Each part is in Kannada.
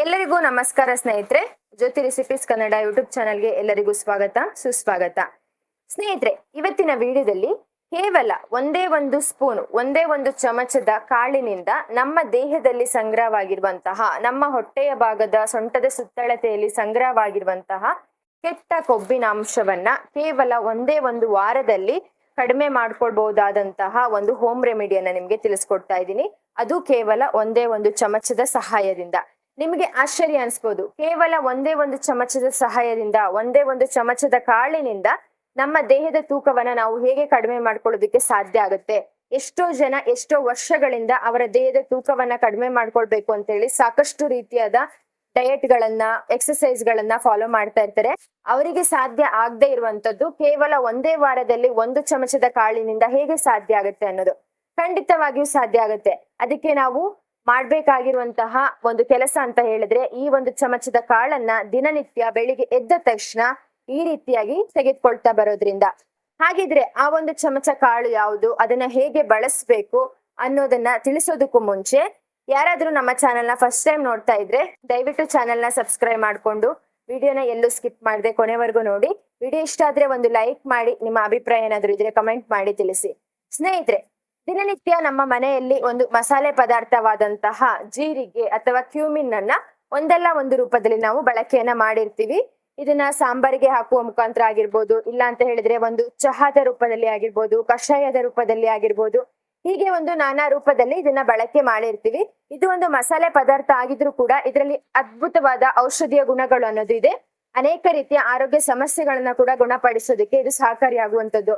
ಎಲ್ಲರಿಗೂ ನಮಸ್ಕಾರ ಸ್ನೇಹಿತರೆ. ಜ್ಯೋತಿ ರೆಸಿಪೀಸ್ ಕನ್ನಡ ಯೂಟ್ಯೂಬ್ ಚಾನಲ್ಗೆ ಎಲ್ಲರಿಗೂ ಸ್ವಾಗತ ಸುಸ್ವಾಗತ. ಸ್ನೇಹಿತರೆ, ಇವತ್ತಿನ ವಿಡಿಯೋದಲ್ಲಿ ಕೇವಲ ಒಂದೇ ಒಂದು ಸ್ಪೂನ್, ಒಂದೇ ಒಂದು ಚಮಚದ ಕಾಳಿನಿಂದ ನಮ್ಮ ದೇಹದಲ್ಲಿ ಸಂಗ್ರಹವಾಗಿರುವಂತಹ, ನಮ್ಮ ಹೊಟ್ಟೆಯ ಭಾಗದ ಸೊಂಟದ ಸುತ್ತಳತೆಯಲ್ಲಿ ಸಂಗ್ರಹವಾಗಿರುವಂತಹ ಕೆಟ್ಟ ಕೊಬ್ಬಿನಾಂಶವನ್ನ ಕೇವಲ ಒಂದೇ ಒಂದು ವಾರದಲ್ಲಿ ಕಡಿಮೆ ಮಾಡ್ಕೊಳ್ಬಹುದಾದಂತಹ ಒಂದು ಹೋಮ್ ರೆಮಿಡಿಯನ್ನ ನಿಮ್ಗೆ ತಿಳಿಸ್ಕೊಡ್ತಾ ಇದ್ದೀನಿ. ಅದು ಕೇವಲ ಒಂದೇ ಒಂದು ಚಮಚದ ಸಹಾಯದಿಂದ. ನಿಮಗೆ ಆಶ್ಚರ್ಯ ಅನ್ಸ್ಬೋದು, ಕೇವಲ ಒಂದೇ ಒಂದು ಚಮಚದ ಸಹಾಯದಿಂದ, ಒಂದೇ ಒಂದು ಚಮಚದ ಕಾಳಿನಿಂದ ನಮ್ಮ ದೇಹದ ತೂಕವನ್ನ ನಾವು ಹೇಗೆ ಕಡಿಮೆ ಮಾಡ್ಕೊಳ್ಳೋದಕ್ಕೆ ಸಾಧ್ಯ ಆಗುತ್ತೆ. ಎಷ್ಟೋ ಜನ ಎಷ್ಟೋ ವರ್ಷಗಳಿಂದ ಅವರ ದೇಹದ ತೂಕವನ್ನ ಕಡಿಮೆ ಮಾಡ್ಕೊಳ್ಬೇಕು ಅಂತ ಹೇಳಿ ಸಾಕಷ್ಟು ರೀತಿಯಾದ ಡಯಟ್ ಗಳನ್ನ, ಎಕ್ಸರ್ಸೈಸ್ ಗಳನ್ನ ಫಾಲೋ ಮಾಡ್ತಾ ಇರ್ತಾರೆ. ಅವರಿಗೆ ಸಾಧ್ಯ ಆಗದೆ ಇರುವಂತದ್ದು ಕೇವಲ ಒಂದೇ ವಾರದಲ್ಲಿ ಒಂದು ಚಮಚದ ಕಾಳಿನಿಂದ ಹೇಗೆ ಸಾಧ್ಯ ಆಗುತ್ತೆ ಅನ್ನೋದು. ಖಂಡಿತವಾಗಿಯೂ ಸಾಧ್ಯ ಆಗುತ್ತೆ. ಅದಕ್ಕೆ ನಾವು ಮಾಡ್ಬೇಕಾಗಿರುವಂತಹ ಒಂದು ಕೆಲಸ ಅಂತ ಹೇಳಿದ್ರೆ, ಈ ಒಂದು ಚಮಚದ ಕಾಳನ್ನ ದಿನನಿತ್ಯ ಬೆಳಿಗ್ಗೆ ಎದ್ದ ತಕ್ಷಣ ಈ ರೀತಿಯಾಗಿ ತೆಗೆದುಕೊಳ್ತಾ ಬರೋದ್ರಿಂದ. ಹಾಗಿದ್ರೆ ಆ ಒಂದು ಚಮಚ ಕಾಳು ಯಾವುದು, ಅದನ್ನ ಹೇಗೆ ಬಳಸ್ಬೇಕು ಅನ್ನೋದನ್ನ ತಿಳಿಸೋದಕ್ಕೂ ಮುಂಚೆ, ಯಾರಾದ್ರೂ ನಮ್ಮ ಚಾನೆಲ್ನ ಫಸ್ಟ್ ಟೈಮ್ ನೋಡ್ತಾ ಇದ್ರೆ ದಯವಿಟ್ಟು ಚಾನೆಲ್ನ ಸಬ್ಸ್ಕ್ರೈಬ್ ಮಾಡ್ಕೊಂಡು ವಿಡಿಯೋನ ಎಲ್ಲೂ ಸ್ಕಿಪ್ ಮಾಡದೆ ಕೊನೆವರೆಗೂ ನೋಡಿ. ವಿಡಿಯೋ ಇಷ್ಟ ಆದ್ರೆ ಒಂದು ಲೈಕ್ ಮಾಡಿ, ನಿಮ್ಮ ಅಭಿಪ್ರಾಯ ಏನಾದ್ರೂ ಇದ್ರೆ ಕಮೆಂಟ್ ಮಾಡಿ ತಿಳಿಸಿ. ಸ್ನೇಹಿತರೆ, ದಿನನಿತ್ಯ ನಮ್ಮ ಮನೆಯಲ್ಲಿ ಒಂದು ಮಸಾಲೆ ಪದಾರ್ಥವಾದಂತಹ ಜೀರಿಗೆ ಅಥವಾ ಕ್ಯೂಮಿನ್ ಅನ್ನ ಒಂದಲ್ಲ ಒಂದು ರೂಪದಲ್ಲಿ ನಾವು ಬಳಕೆಯನ್ನ ಮಾಡಿರ್ತೀವಿ. ಇದನ್ನ ಸಾಂಬಾರಿಗೆ ಹಾಕುವ ಮುಖಾಂತರ ಆಗಿರ್ಬೋದು, ಇಲ್ಲ ಅಂತ ಹೇಳಿದ್ರೆ ಒಂದು ಚಹಾದ ರೂಪದಲ್ಲಿ ಆಗಿರ್ಬೋದು, ಕಷಾಯದ ರೂಪದಲ್ಲಿ ಆಗಿರ್ಬೋದು, ಹೀಗೆ ಒಂದು ನಾನಾ ರೂಪದಲ್ಲಿ ಇದನ್ನ ಬಳಕೆ ಮಾಡಿರ್ತೀವಿ. ಇದು ಒಂದು ಮಸಾಲೆ ಪದಾರ್ಥ ಆಗಿದ್ರು ಕೂಡ ಇದರಲ್ಲಿ ಅದ್ಭುತವಾದ ಔಷಧೀಯ ಗುಣಗಳು ಅನ್ನೋದು ಇದೆ. ಅನೇಕ ರೀತಿಯ ಆರೋಗ್ಯ ಸಮಸ್ಯೆಗಳನ್ನ ಕೂಡ ಗುಣಪಡಿಸೋದಕ್ಕೆ ಇದು ಸಹಕಾರಿಯಾಗುವಂತದ್ದು.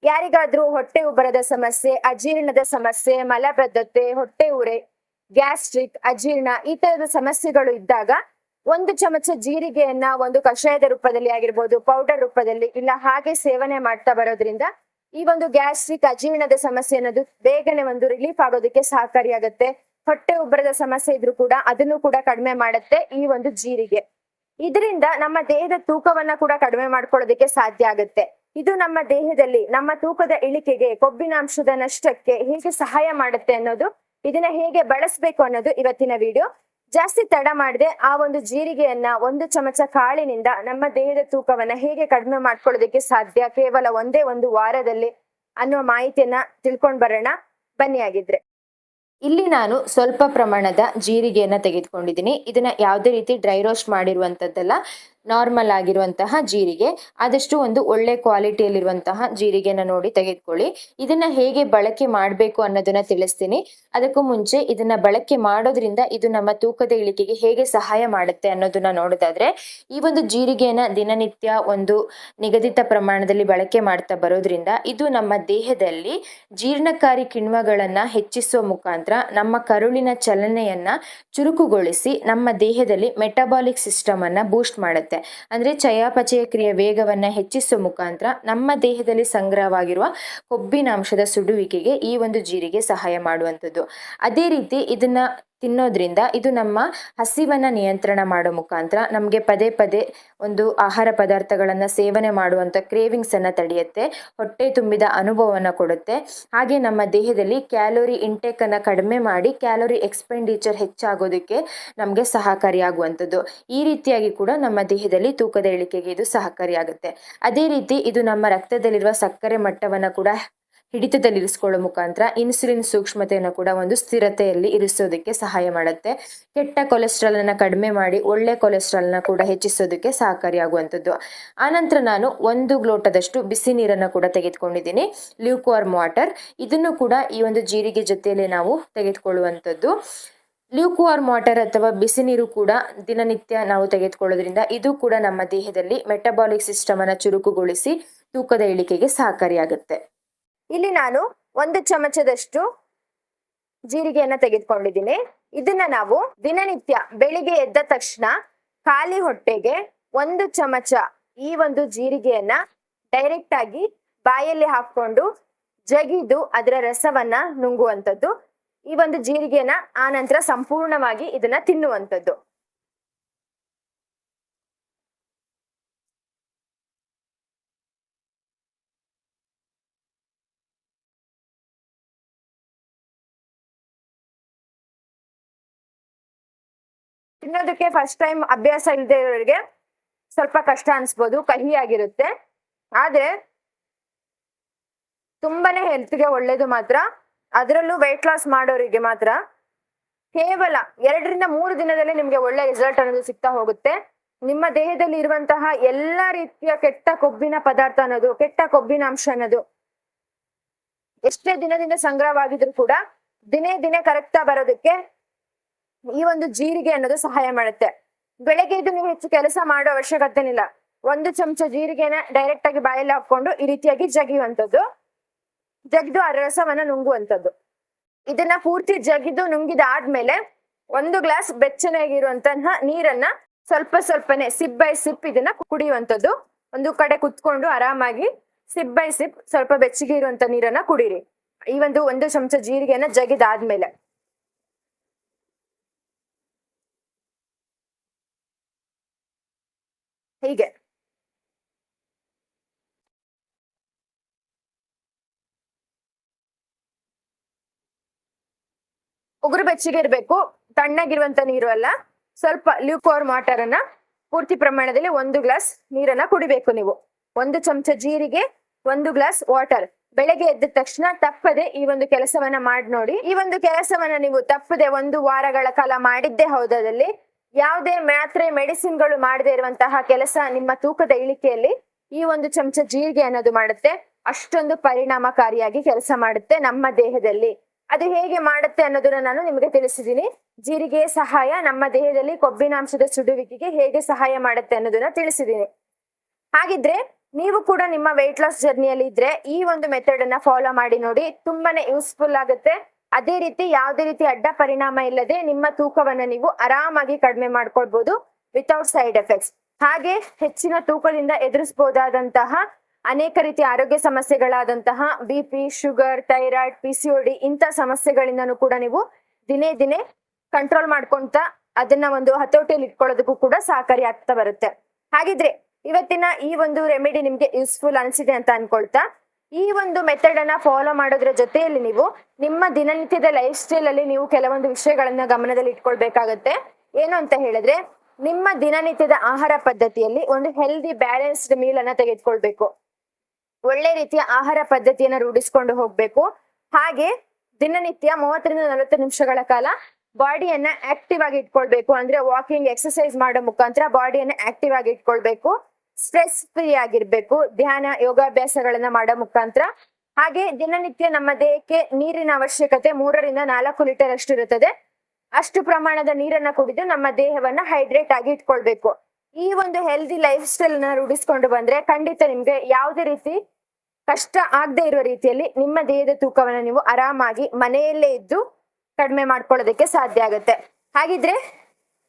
ಯಾರಿಗಾದ್ರೂ ಹೊಟ್ಟೆ ಉಬ್ಬರದ ಸಮಸ್ಯೆ, ಅಜೀರ್ಣದ ಸಮಸ್ಯೆ, ಮಲಬದ್ಧತೆ, ಹೊಟ್ಟೆ ಉರೆ, ಗ್ಯಾಸ್ಟ್ರಿಕ್, ಅಜೀರ್ಣ ಈ ತರದ ಸಮಸ್ಯೆಗಳು ಇದ್ದಾಗ ಒಂದು ಚಮಚ ಜೀರಿಗೆಯನ್ನ ಒಂದು ಕಷಾಯದ ರೂಪದಲ್ಲಿ ಆಗಿರ್ಬೋದು, ಪೌಡರ್ ರೂಪದಲ್ಲಿ, ಇಲ್ಲ ಹಾಗೆ ಸೇವನೆ ಮಾಡ್ತಾ ಬರೋದ್ರಿಂದ ಈ ಒಂದು ಗ್ಯಾಸ್ಟ್ರಿಕ್, ಅಜೀರ್ಣದ ಸಮಸ್ಯೆ ಅನ್ನೋದು ಬೇಗನೆ ಒಂದು ರಿಲೀಫ್ ಆಗೋದಕ್ಕೆ ಸಹಕಾರಿಯಾಗತ್ತೆ. ಹೊಟ್ಟೆ ಉಬ್ಬರದ ಸಮಸ್ಯೆ ಇದ್ರೂ ಕೂಡ ಅದನ್ನು ಕೂಡ ಕಡಿಮೆ ಮಾಡುತ್ತೆ ಈ ಒಂದು ಜೀರಿಗೆ. ಇದರಿಂದ ನಮ್ಮ ದೇಹದ ತೂಕವನ್ನ ಕೂಡ ಕಡಿಮೆ ಮಾಡ್ಕೊಳ್ಳೋದಕ್ಕೆ ಸಾಧ್ಯ ಆಗುತ್ತೆ. ಇದು ನಮ್ಮ ದೇಹದಲ್ಲಿ ನಮ್ಮ ತೂಕದ ಇಳಿಕೆಗೆ, ಕೊಬ್ಬಿನಾಂಶದ ನಷ್ಟಕ್ಕೆ ಹೇಗೆ ಸಹಾಯ ಮಾಡುತ್ತೆ ಅನ್ನೋದು, ಇದನ್ನ ಹೇಗೆ ಬಳಸಬೇಕು ಅನ್ನೋದು ಇವತ್ತಿನ ವಿಡಿಯೋ. ಜಾಸ್ತಿ ತಡ ಮಾಡದೆ ಆ ಒಂದು ಜೀರಿಗೆಯನ್ನ ಒಂದು ಚಮಚ ಕಾಳಿನಿಂದ ನಮ್ಮ ದೇಹದ ತೂಕವನ್ನ ಹೇಗೆ ಕಡಿಮೆ ಮಾಡ್ಕೊಳ್ಳೋದಕ್ಕೆ ಸಾಧ್ಯ ಕೇವಲ ಒಂದೇ ಒಂದು ವಾರದಲ್ಲಿ ಅನ್ನೋ ಮಾಹಿತಿಯನ್ನ ತಿಳ್ಕೊಂಡ್ ಬರೋಣ. ಬನ್ನಿ ಆಗಿದ್ರೆ. ಇಲ್ಲಿ ನಾನು ಸ್ವಲ್ಪ ಪ್ರಮಾಣದ ಜೀರಿಗೆಯನ್ನ ತೆಗೆದುಕೊಂಡಿದ್ದೀನಿ. ಇದನ್ನ ಯಾವುದೇ ರೀತಿ ಡ್ರೈ ರೋಸ್ಟ್ ಮಾಡಿರುವಂತದ್ದಲ್ಲ, ನಾರ್ಮಲ್ ಆಗಿರುವಂತಹ ಜೀರಿಗೆ. ಆದಷ್ಟು ಒಂದು ಒಳ್ಳೆ ಕ್ವಾಲಿಟಿಯಲ್ಲಿರುವಂತಹ ಜೀರಿಗೆನ ನೋಡಿ ತೆಗೆದುಕೊಳ್ಳಿ. ಇದನ್ನ ಹೇಗೆ ಬಳಕೆ ಮಾಡಬೇಕು ಅನ್ನೋದನ್ನ ತಿಳಿಸ್ತೀನಿ. ಅದಕ್ಕೂ ಮುಂಚೆ ಇದನ್ನ ಬಳಕೆ ಮಾಡೋದ್ರಿಂದ ಇದು ನಮ್ಮ ತೂಕದ ಇಳಿಕೆಗೆ ಹೇಗೆ ಸಹಾಯ ಮಾಡುತ್ತೆ ಅನ್ನೋದನ್ನ ನೋಡೋದಾದ್ರೆ, ಈ ಒಂದು ಜೀರಿಗೆಯನ್ನ ದಿನನಿತ್ಯ ಒಂದು ನಿಗದಿತ ಪ್ರಮಾಣದಲ್ಲಿ ಬಳಕೆ ಮಾಡ್ತಾ ಬರೋದ್ರಿಂದ ಇದು ನಮ್ಮ ದೇಹದಲ್ಲಿ ಜೀರ್ಣಕಾರಿ ಕಿಣ್ವಗಳನ್ನ ಹೆಚ್ಚಿಸುವ ಮುಖಾಂತರ ನಮ್ಮ ಕರುಳಿನ ಚಲನೆಯನ್ನ ಚುರುಕುಗೊಳಿಸಿ ನಮ್ಮ ದೇಹದಲ್ಲಿ ಮೆಟಬಾಲಿಕ್ ಸಿಸ್ಟಮ್ ಅನ್ನ ಬೂಸ್ಟ್ ಮಾಡುತ್ತೆ. ಅಂದ್ರೆ ಚಯಾಪಚಯ ಕ್ರಿಯೆ ವೇಗವನ್ನ ಹೆಚ್ಚಿಸುವ ಮುಖಾಂತರ ನಮ್ಮ ದೇಹದಲ್ಲಿ ಸಂಗ್ರಹವಾಗಿರುವ ಕೊಬ್ಬಿನಾಂಶದ ಸುಡುವಿಕೆಗೆ ಈ ಒಂದು ಜೀರಿಗೆ ಸಹಾಯ ಮಾಡುವಂಥದ್ದು. ಅದೇ ರೀತಿ ಇದನ್ನ ತಿನ್ನೋದ್ರಿಂದ ಇದು ನಮ್ಮ ಹಸಿವನ್ನ ನಿಯಂತ್ರಣ ಮಾಡೋ ಮುಖಾಂತರ ನಮ್ಗೆ ಪದೇ ಪದೇ ಒಂದು ಆಹಾರ ಪದಾರ್ಥಗಳನ್ನ ಸೇವನೆ ಮಾಡುವಂತ ಕ್ರೇವಿಂಗ್ಸ್ ಅನ್ನ ತಡೆಯುತ್ತೆ, ಹೊಟ್ಟೆ ತುಂಬಿದ ಅನುಭವವನ್ನ ಕೊಡುತ್ತೆ. ಹಾಗೆ ನಮ್ಮ ದೇಹದಲ್ಲಿ ಕ್ಯಾಲೋರಿ ಇಂಟೇಕ್ ಅನ್ನ ಕಡಿಮೆ ಮಾಡಿ ಕ್ಯಾಲೋರಿ ಎಕ್ಸ್ಪೆಂಡಿಚರ್ ಹೆಚ್ಚಾಗೋದಕ್ಕೆ ನಮ್ಗೆ ಸಹಕಾರಿಯಾಗುವಂಥದ್ದು. ಈ ರೀತಿಯಾಗಿ ಕೂಡ ನಮ್ಮ ದೇಹದಲ್ಲಿ ತೂಕದ ಇಳಿಕೆಗೆ ಇದು ಸಹಕಾರಿಯಾಗುತ್ತೆ. ಅದೇ ರೀತಿ ಇದು ನಮ್ಮ ರಕ್ತದಲ್ಲಿರುವ ಸಕ್ಕರೆ ಮಟ್ಟವನ್ನ ಕೂಡ ಹಿಡಿತದಲ್ಲಿರಿಸಿಕೊಳ್ಳೋ ಮುಖಾಂತರ ಇನ್ಸುಲಿನ್ ಸೂಕ್ಷ್ಮತೆಯನ್ನು ಕೂಡ ಒಂದು ಸ್ಥಿರತೆಯಲ್ಲಿ ಇರಿಸೋದಕ್ಕೆ ಸಹಾಯ ಮಾಡುತ್ತೆ. ಕೆಟ್ಟ ಕೊಲೆಸ್ಟ್ರಾಲ್ ಅನ್ನ ಕಡಿಮೆ ಮಾಡಿ ಒಳ್ಳೆ ಕೊಲೆಸ್ಟ್ರಾಲ್ ನ ಕೂಡ ಹೆಚ್ಚಿಸೋದಕ್ಕೆ ಸಹಕಾರಿಯಾಗುವಂಥದ್ದು. ಆನಂತರ ನಾನು ಒಂದು ಲೋಟದಷ್ಟು ಬಿಸಿ ನೀರನ್ನು ಕೂಡ ತೆಗೆದುಕೊಂಡಿದ್ದೀನಿ, ಲ್ಯೂಕ್ವಾರ್ಮ್ ವಾಟರ್. ಇದನ್ನು ಕೂಡ ಈ ಒಂದು ಜೀರಿಗೆ ಜೊತೆಯಲ್ಲಿ ನಾವು ತೆಗೆದುಕೊಳ್ಳುವಂಥದ್ದು. ಲ್ಯೂಕ್ವಾರ್ಮ್ ವಾಟರ್ ಅಥವಾ ಬಿಸಿ ನೀರು ಕೂಡ ದಿನನಿತ್ಯ ನಾವು ತೆಗೆದುಕೊಳ್ಳೋದ್ರಿಂದ ಇದು ಕೂಡ ನಮ್ಮ ದೇಹದಲ್ಲಿ ಮೆಟಬಾಲಿಕ್ ಸಿಸ್ಟಮ್ ಅನ್ನ ಚುರುಕುಗೊಳಿಸಿ ತೂಕದ ಇಳಿಕೆಗೆ ಸಹಕಾರಿಯಾಗುತ್ತೆ. ಇಲ್ಲಿ ನಾನು ಒಂದು ಚಮಚದಷ್ಟು ಜೀರಿಗೆಯನ್ನ ತೆಗೆದುಕೊಂಡಿದ್ದೀನಿ. ಇದನ್ನ ನಾವು ದಿನನಿತ್ಯ ಬೆಳಿಗ್ಗೆ ಎದ್ದ ತಕ್ಷಣ ಖಾಲಿ ಹೊಟ್ಟೆಗೆ ಒಂದು ಚಮಚ ಈ ಒಂದು ಜೀರಿಗೆಯನ್ನ ಡೈರೆಕ್ಟ್ ಆಗಿ ಬಾಯಲ್ಲಿ ಹಾಕೊಂಡು ಜಗಿದು ಅದರ ರಸವನ್ನ ನುಂಗುವಂಥದ್ದು. ಈ ಒಂದು ಜೀರಿಗೆಯನ್ನ ಆ ನಂತರ ಸಂಪೂರ್ಣವಾಗಿ ಇದನ್ನ ತಿನ್ನುವಂಥದ್ದು. ತಿನ್ನೋದಕ್ಕೆ ಫಸ್ಟ್ ಟೈಮ್ ಅಭ್ಯಾಸ ಇಲ್ಲದೆ ಇರೋರಿಗೆ ಸ್ವಲ್ಪ ಕಷ್ಟ ಅನ್ಸ್ಬೋದು, ಕಹಿ ಆಗಿರುತ್ತೆ. ಆದ್ರೆ ತುಂಬಾನೇ ಹೆಲ್ತ್ಗೆ ಒಳ್ಳೇದು ಮಾತ್ರ. ಅದರಲ್ಲೂ ವೆಯ್ಟ್ ಲಾಸ್ ಮಾಡೋರಿಗೆ ಮಾತ್ರ ಕೇವಲ 2-3 ದಿನದಲ್ಲಿ ನಿಮ್ಗೆ ಒಳ್ಳೆ ರಿಸಲ್ಟ್ ಅನ್ನೋದು ಸಿಗ್ತಾ ಹೋಗುತ್ತೆ. ನಿಮ್ಮ ದೇಹದಲ್ಲಿ ಇರುವಂತಹ ಎಲ್ಲಾ ರೀತಿಯ ಕೆಟ್ಟ ಕೊಬ್ಬಿನ ಪದಾರ್ಥ ಅನ್ನೋದು, ಕೆಟ್ಟ ಕೊಬ್ಬಿನ ಅಂಶ ಅನ್ನೋದು ಎಷ್ಟೇ ದಿನದಿಂದ ಸಂಗ್ರಹವಾಗಿದ್ರು ಕೂಡ ದಿನೇ ದಿನೇ ಕರೆಕ್ಟಾ ಬರೋದಕ್ಕೆ ಈ ಒಂದು ಜೀರಿಗೆ ಅನ್ನೋದು ಸಹಾಯ ಮಾಡುತ್ತೆ. ಬೆಳಗ್ಗೆ ಇದು ನೀವು ಹೆಚ್ಚು ಕೆಲಸ ಮಾಡೋ ಅವಶ್ಯಕತೆ ಇಲ್ಲ. 1 ಚಮಚ ಜೀರಿಗೆನ ಡೈರೆಕ್ಟ್ ಆಗಿ ಬಾಯಲ್ಲಿ ಹಾಕೊಂಡು ಈ ರೀತಿಯಾಗಿ ಜಗಿಯುವಂಥದ್ದು, ಜಗ್ದು ಆ ರಸವನ್ನ ನುಂಗುವಂಥದ್ದು. ಇದನ್ನ ಪೂರ್ತಿ ಜಗಿದು ನುಂಗಿದಾದ್ಮೇಲೆ 1 ಗ್ಲಾಸ್ ಬೆಚ್ಚನಾಗಿರುವಂತಹ ನೀರನ್ನ ಸ್ವಲ್ಪನೇ ಸಿಪ್ ಬೈ ಸಿಪ್ ಇದನ್ನ ಕುಡಿಯುವಂಥದ್ದು. ಒಂದು ಕಡೆ ಕುತ್ಕೊಂಡು ಆರಾಮಾಗಿ ಸಿಪ್ ಬೈ ಸಿಪ್ ಸ್ವಲ್ಪ ಬೆಚ್ಚಗೆ ಇರುವಂತ ನೀರನ್ನ ಕುಡೀರಿ. ಈ 1 ಚಮಚ ಜೀರಿಗೆನ ಜಗಿದಾದ್ಮೇಲೆ ಹೀಗೆ ಉಗುರು ಬೆಚ್ಚಗೆ ಇರ್ಬೇಕು, ತಣ್ಣಗಿರುವಂತ ನೀರು ಅಲ್ಲ. ಸ್ವಲ್ಪ ಲ್ಯೂಕ್ವಾರ್ಮ್ ವಾಟರ್ ಅನ್ನ ಪೂರ್ತಿ ಪ್ರಮಾಣದಲ್ಲಿ 1 ಗ್ಲಾಸ್ ನೀರನ್ನ ಕುಡಿಬೇಕು ನೀವು. 1 ಚಮಚ ಜೀರಿಗೆ, 1 ಗ್ಲಾಸ್ ವಾಟರ್. ಬೆಳಗ್ಗೆ ಎದ್ದ ತಕ್ಷಣ ತಪ್ಪದೆ ಈ ಒಂದು ಕೆಲಸವನ್ನ ಮಾಡಿ ನೋಡಿ. ಈ ಒಂದು ಕೆಲಸವನ್ನ ನೀವು ತಪ್ಪದೆ 1 ವಾರಗಳ ಕಾಲ ಮಾಡಿದ್ದೇ ಹೌದಾದಲ್ಲಿ ಯಾವುದೇ ಮಾತ್ರೆ ಮೆಡಿಸಿನ್ಗಳು ಮಾಡದೇ ಇರುವಂತಹ ಕೆಲಸ ನಿಮ್ಮ ತೂಕದ ಇಳಿಕೆಯಲ್ಲಿ ಈ 1 ಚಮಚ ಜೀರಿಗೆ ಅನ್ನೋದು ಮಾಡುತ್ತೆ. ಅಷ್ಟೊಂದು ಪರಿಣಾಮಕಾರಿಯಾಗಿ ಕೆಲಸ ಮಾಡುತ್ತೆ ನಮ್ಮ ದೇಹದಲ್ಲಿ. ಅದು ಹೇಗೆ ಮಾಡುತ್ತೆ ಅನ್ನೋದನ್ನ ನಾನು ನಿಮಗೆ ತಿಳಿಸಿದ್ದೀನಿ. ಜೀರಿಗೆ ಸಹಾಯ ನಮ್ಮ ದೇಹದಲ್ಲಿ ಕೊಬ್ಬಿನಾಂಶದ ಸುಡುವಿಕೆಗೆ ಹೇಗೆ ಸಹಾಯ ಮಾಡುತ್ತೆ ಅನ್ನೋದನ್ನ ತಿಳಿಸಿದ್ದೀನಿ. ಹಾಗಿದ್ರೆ ನೀವು ಕೂಡ ನಿಮ್ಮ ವೆಯ್ಟ್ ಲಾಸ್ ಜರ್ನಿಯಲ್ಲಿ ಇದ್ರೆ ಈ ಒಂದು ಮೆಥಡ್ ಅನ್ನ ಫಾಲೋ ಮಾಡಿ ನೋಡಿ, ತುಂಬಾನೇ ಯೂಸ್ಫುಲ್ ಆಗುತ್ತೆ. ಅದೇ ರೀತಿ ಯಾವುದೇ ರೀತಿ ಅಡ್ಡ ಪರಿಣಾಮ ಇಲ್ಲದೆ ನಿಮ್ಮ ತೂಕವನ್ನ ನೀವು ಆರಾಮಾಗಿ ಕಡಿಮೆ ಮಾಡ್ಕೊಳ್ಬಹುದು ವಿತೌಟ್ ಸೈಡ್ ಎಫೆಕ್ಟ್ಸ್. ಹಾಗೆ ಹೆಚ್ಚಿನ ತೂಕದಿಂದ ಎದುರಿಸಬಹುದಾದಂತಹ ಅನೇಕ ರೀತಿಯ ಆರೋಗ್ಯ ಸಮಸ್ಯೆಗಳಾದಂತಹ BP, ಶುಗರ್, ಥೈರಾಯ್ಡ್, PCOD ಇಂಥ ಸಮಸ್ಯೆಗಳಿಂದನೂ ಕೂಡ ನೀವು ದಿನೇ ದಿನೇ ಕಂಟ್ರೋಲ್ ಮಾಡ್ಕೊಂತ ಅದನ್ನ ಒಂದು ಹತೋಟಿಯಲ್ಲಿ ಇಟ್ಕೊಳ್ಳೋದಕ್ಕೂ ಕೂಡ ಸಹಕಾರಿ ಆಗ್ತಾ ಬರುತ್ತೆ. ಹಾಗಿದ್ರೆ ಇವತ್ತಿನ ಈ ಒಂದು ರೆಮಿಡಿ ನಿಮ್ಗೆ ಯೂಸ್ಫುಲ್ ಅನ್ಸಿದೆ ಅಂತ ಅನ್ಕೊಳ್ತಾ, ಈ ಒಂದು ಮೆಥಡ್ ಅನ್ನ ಫಾಲೋ ಮಾಡೋದ್ರ ಜೊತೆಯಲ್ಲಿ ನೀವು ನಿಮ್ಮ ದಿನನಿತ್ಯದ ಲೈಫ್ ಸ್ಟೈಲ್ ಅಲ್ಲಿ ನೀವು ಕೆಲವೊಂದು ವಿಷಯಗಳನ್ನ ಗಮನದಲ್ಲಿ ಇಟ್ಕೊಳ್ಬೇಕಾಗತ್ತೆ. ಏನು ಅಂತ ಹೇಳಿದ್ರೆ, ನಿಮ್ಮ ದಿನನಿತ್ಯದ ಆಹಾರ ಪದ್ಧತಿಯಲ್ಲಿ ಒಂದು ಹೆಲ್ದಿ ಬ್ಯಾಲೆನ್ಸ್ಡ್ ಮೀಲ್ ಅನ್ನ ತೆಗೆದುಕೊಳ್ಬೇಕು. ಒಳ್ಳೆ ರೀತಿಯ ಆಹಾರ ಪದ್ಧತಿಯನ್ನ ರೂಢಿಸ್ಕೊಂಡು ಹೋಗ್ಬೇಕು. ಹಾಗೆ ದಿನನಿತ್ಯ 30-40 ನಿಮಿಷಗಳ ಕಾಲ ಬಾಡಿಯನ್ನ ಆಕ್ಟಿವ್ ಆಗಿ ಇಟ್ಕೊಳ್ಬೇಕು. ಅಂದ್ರೆ ವಾಕಿಂಗ್, ಎಕ್ಸರ್ಸೈಸ್ ಮಾಡೋ ಮುಖಾಂತರ ಬಾಡಿಯನ್ನ ಆಕ್ಟಿವ್ ಆಗಿ ಇಟ್ಕೊಳ್ಬೇಕು. ಸ್ಟ್ರೆಸ್ ಫ್ರೀ ಆಗಿರ್ಬೇಕು ಧ್ಯಾನ, ಯೋಗಾಭ್ಯಾಸಗಳನ್ನ ಮಾಡೋ ಮುಖಾಂತರ. ಹಾಗೆ ದಿನನಿತ್ಯ ನಮ್ಮ ದೇಹಕ್ಕೆ ನೀರಿನ ಅವಶ್ಯಕತೆ 3-4 ಲೀಟರ್ ಅಷ್ಟು ಇರುತ್ತದೆ. ಅಷ್ಟು ಪ್ರಮಾಣದ ನೀರನ್ನ ಕುಡಿದು ನಮ್ಮ ದೇಹವನ್ನ ಹೈಡ್ರೇಟ್ ಆಗಿ ಇಟ್ಕೊಳ್ಬೇಕು. ಈ ಒಂದು ಹೆಲ್ದಿ ಲೈಫ್ ಸ್ಟೈಲ್ ನ ರೂಢಿಸ್ಕೊಂಡು ಬಂದ್ರೆ ಖಂಡಿತ ನಿಮ್ಗೆ ಯಾವುದೇ ರೀತಿ ಕಷ್ಟ ಆಗದೆ ಇರುವ ರೀತಿಯಲ್ಲಿ ನಿಮ್ಮ ದೇಹದ ತೂಕವನ್ನ ನೀವು ಆರಾಮಾಗಿ ಮನೆಯಲ್ಲೇ ಇದ್ದು ಕಡಿಮೆ ಮಾಡ್ಕೊಳ್ಳೋದಕ್ಕೆ ಸಾಧ್ಯ ಆಗುತ್ತೆ. ಹಾಗಿದ್ರೆ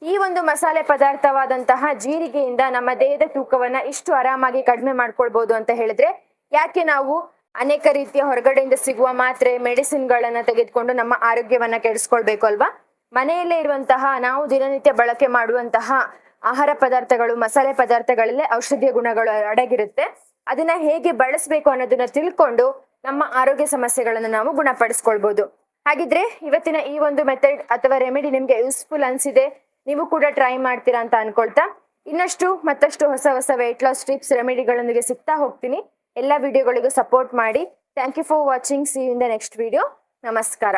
ಈ ಒಂದು ಮಸಾಲೆ ಪದಾರ್ಥವಾದಂತಹ ಜೀರಿಗೆಯಿಂದ ನಮ್ಮ ದೇಹದ ತೂಕವನ್ನ ಇಷ್ಟು ಆರಾಮಾಗಿ ಕಡಿಮೆ ಮಾಡ್ಕೊಳ್ಬಹುದು ಅಂತ ಹೇಳಿದ್ರೆ, ಯಾಕೆ ನಾವು ಅನೇಕ ರೀತಿಯ ಹೊರಗಡೆಯಿಂದ ಸಿಗುವ ಮಾತ್ರೆ, ಮೆಡಿಸಿನ್ಗಳನ್ನ ತೆಗೆದುಕೊಂಡು ನಮ್ಮ ಆರೋಗ್ಯವನ್ನ ಕೆಡಿಸ್ಕೊಳ್ಬೇಕು ಅಲ್ವಾ? ಮನೆಯಲ್ಲೇ ಇರುವಂತಹ ನಾವು ದಿನನಿತ್ಯ ಬಳಕೆ ಮಾಡುವಂತಹ ಆಹಾರ ಪದಾರ್ಥಗಳು, ಮಸಾಲೆ ಪದಾರ್ಥಗಳಲ್ಲೇ ಔಷಧೀಯ ಗುಣಗಳು ಅಡಗಿರುತ್ತೆ. ಅದನ್ನ ಹೇಗೆ ಬಳಸಬೇಕು ಅನ್ನೋದನ್ನ ತಿಳ್ಕೊಂಡು ನಮ್ಮ ಆರೋಗ್ಯ ಸಮಸ್ಯೆಗಳನ್ನ ನಾವು ಗುಣಪಡಿಸ್ಕೊಳ್ಬಹುದು. ಹಾಗಿದ್ರೆ ಇವತ್ತಿನ ಈ ಒಂದು ಮೆಥಡ್ ಅಥವಾ ರೆಮಿಡಿ ನಿಮ್ಗೆ ಯೂಸ್ಫುಲ್ ಅನ್ಸಿದೆ, ನೀವು ಕೂಡ ಟ್ರೈ ಮಾಡ್ತೀರಾ ಅಂತ ಅನ್ಕೊಳ್ತಾ, ಮತ್ತಷ್ಟು ಹೊಸ ವೆಯ್ಟ್ ಲಾಸ್ ಟಿಪ್ಸ್, ರೆಮಿಡಿಗಳೊಂದಿಗೆ ಸಿಗ್ತಾ ಹೋಗ್ತೀನಿ. ಎಲ್ಲ ವಿಡಿಯೋಗಳಿಗೂ ಸಪೋರ್ಟ್ ಮಾಡಿ. Thank you for watching. See you in the next video. ನಮಸ್ಕಾರ.